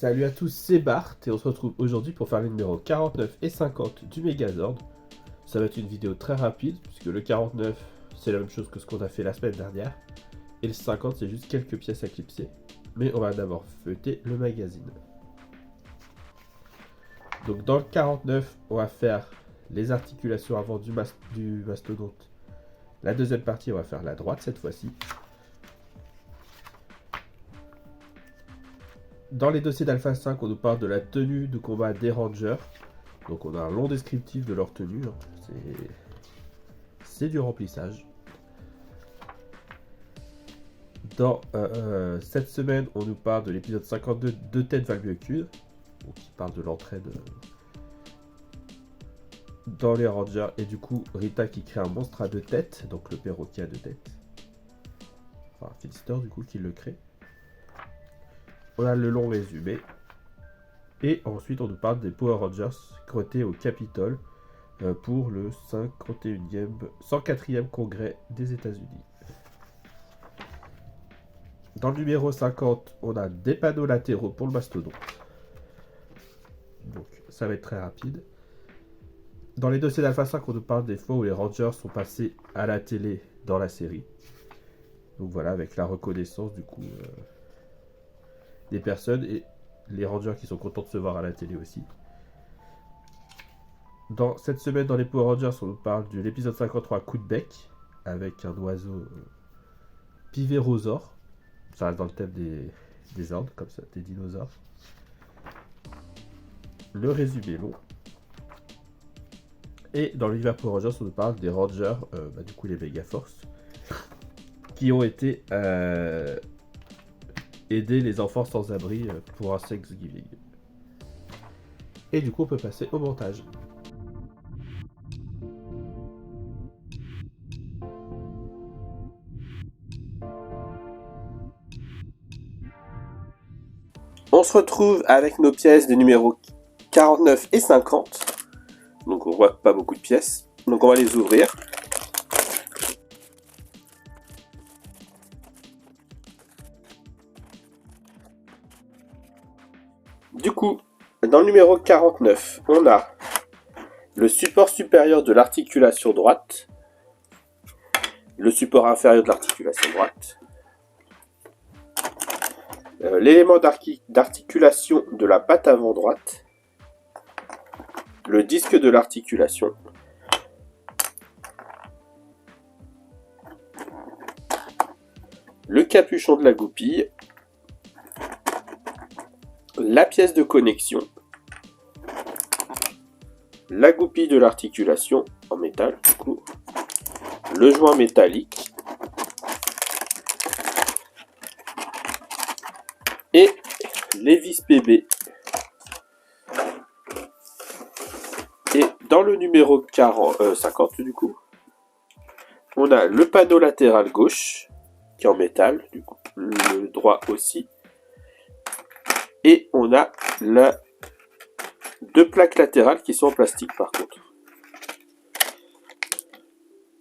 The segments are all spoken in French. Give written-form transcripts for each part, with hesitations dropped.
Salut à tous, c'est Bart et on se retrouve aujourd'hui pour faire les numéros 49 et 50 du Megazord. Ça va être une vidéo très rapide puisque le 49 c'est la même chose que ce qu'on a fait la semaine dernière et le 50 c'est juste quelques pièces à clipser. Mais on va d'abord feuilleter le magazine. Donc dans le 49 on va faire les articulations avant du mastodonte. La deuxième partie on va faire la droite cette fois-ci. Dans les dossiers d'Alpha 5, on nous parle de la tenue de combat des Rangers. Donc on a un long descriptif de leur tenue. C'est du remplissage. Dans cette semaine, on nous parle de l'épisode 52 de Ted Valbuecud, qui parle de l'entraide dans les Rangers. Et du coup, Rita qui crée un monstre à deux têtes, donc le perroquet à deux têtes. Enfin, Finster du coup qui le crée. On a le long résumé. Et ensuite, on nous parle des Power Rangers qui ont été au Capitole pour le 104e congrès des États-Unis. Dans le numéro 50, on a des panneaux latéraux pour le mastodonte. Donc, ça va être très rapide. Dans les dossiers d'Alpha 5, on nous parle des fois où les Rangers sont passés à la télé dans la série. Donc voilà, avec la reconnaissance du coup des personnes et les Rangers qui sont contents de se voir à la télé aussi. Dans cette semaine, dans les Power Rangers, on nous parle de l'épisode 53 Coup de bec avec un oiseau pivérosaure. Ça reste dans le thème des ordres, comme ça, des dinosaures. Le résumé long. Et dans l'univers Power Rangers, on nous parle des Rangers, du coup les Megaforce, qui ont été aider les enfants sans abri pour un Thanksgiving. Et du coup, on peut passer au montage. On se retrouve avec nos pièces des numéros 49 et 50. Donc on voit pas beaucoup de pièces. Donc on va les ouvrir. Du coup, dans le numéro 49, on a le support supérieur de l'articulation droite, le support inférieur de l'articulation droite, l'élément d'articulation de la patte avant droite, le disque de l'articulation, le capuchon de la goupille, la pièce de connexion, la goupille de l'articulation en métal, du coup, le joint métallique et les vis PB. Et dans le numéro 50, du coup, on a le panneau latéral gauche qui est en métal, du coup, le droit aussi. Et on a deux plaques latérales qui sont en plastique par contre.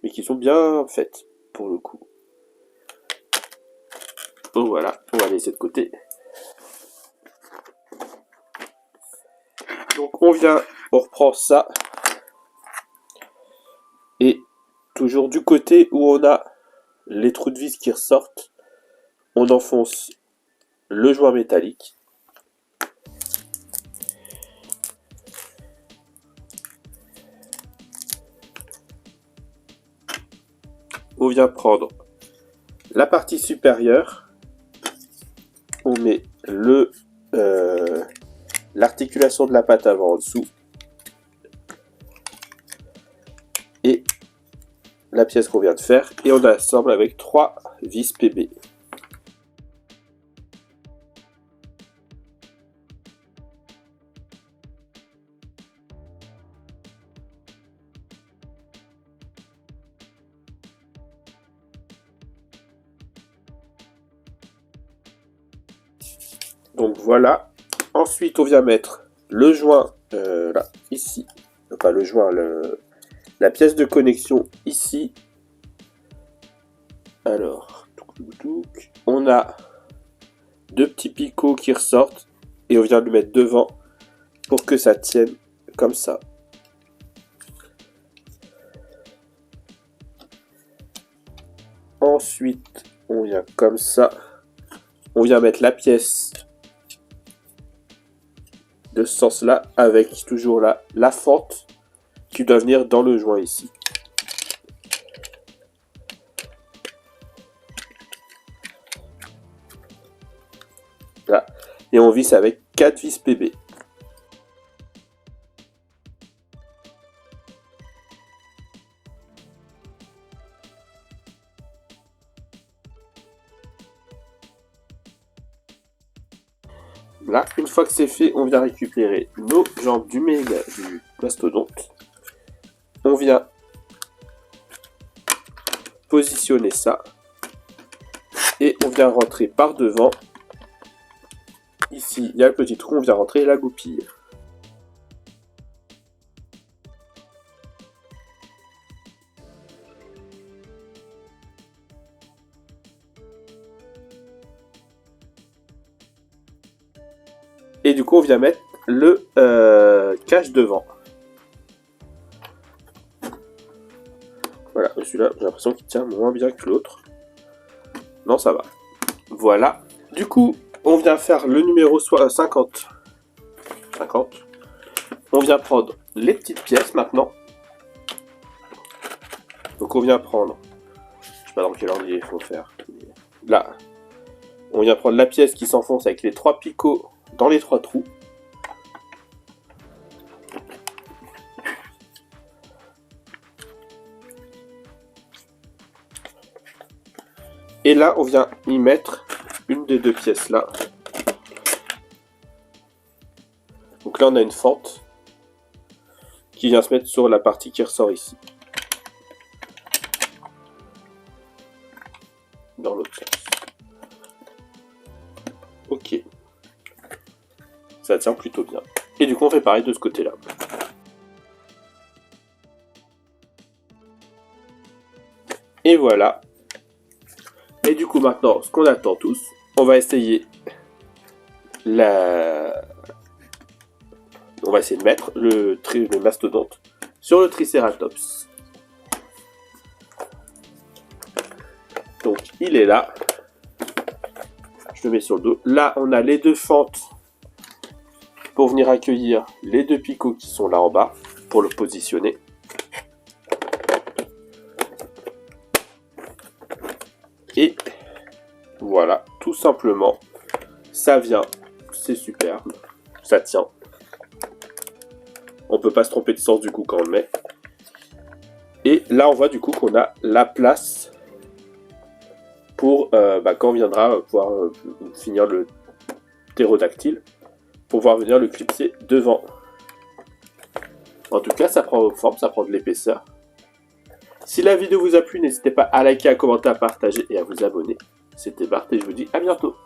Mais qui sont bien faites pour le coup. Donc voilà, on va les laisser de côté. Donc on reprend ça. Et toujours du côté où on a les trous de vis qui ressortent, on enfonce le joint métallique. On vient prendre la partie supérieure, on met l'articulation de la patte avant en dessous et la pièce qu'on vient de faire et on assemble avec 3 vis PB. Donc voilà. Ensuite, on vient mettre le joint là, ici. Enfin, le joint, la pièce de connexion ici. Alors, on a deux petits picots qui ressortent et on vient le mettre devant pour que ça tienne comme ça. Ensuite, on vient comme ça. On vient mettre la pièce de ce sens-là avec toujours la fente qui doit venir dans le joint ici. Là. Et on visse avec 4 vis PB. Là, une fois que c'est fait, on vient récupérer nos jambes du mastodonte. On vient positionner ça. Et on vient rentrer par devant. Ici, il y a le petit trou, on vient rentrer la goupille. Et du coup, on vient mettre le cache devant. Voilà, celui-là, j'ai l'impression qu'il tient moins bien que l'autre. Non, ça va. Voilà. Du coup, on vient faire le numéro 50. On vient prendre les petites pièces maintenant. Donc on vient prendre, je sais pas dans quel ordre il faut faire. Là, on vient prendre la pièce qui s'enfonce avec les 3 picots dans les 3 trous. Et là, on vient y mettre une des 2 pièces là. Donc là, on a une fente qui vient se mettre sur la partie qui ressort ici. Dans l'autre sens. Ok. Ça tient plutôt bien. Et du coup, on fait pareil de ce côté-là. Et voilà. Et du coup, maintenant, ce qu'on attend tous, on va essayer on va essayer de mettre le mastodonte sur le Triceratops. Donc, il est là. Je le mets sur le dos. Là, on a les 2 fentes pour venir accueillir les 2 picots qui sont là en bas pour le positionner. Et voilà, tout simplement, ça vient, c'est superbe, ça tient. On peut pas se tromper de sens du coup quand on le met. Et là, on voit du coup qu'on a la place pour, quand on viendra pouvoir finir le ptérodactyle, pour pouvoir venir le clipser devant. En tout cas, ça prend forme, ça prend de l'épaisseur. Si la vidéo vous a plu, n'hésitez pas à liker, à commenter, à partager et à vous abonner. C'était Bart et je vous dis à bientôt.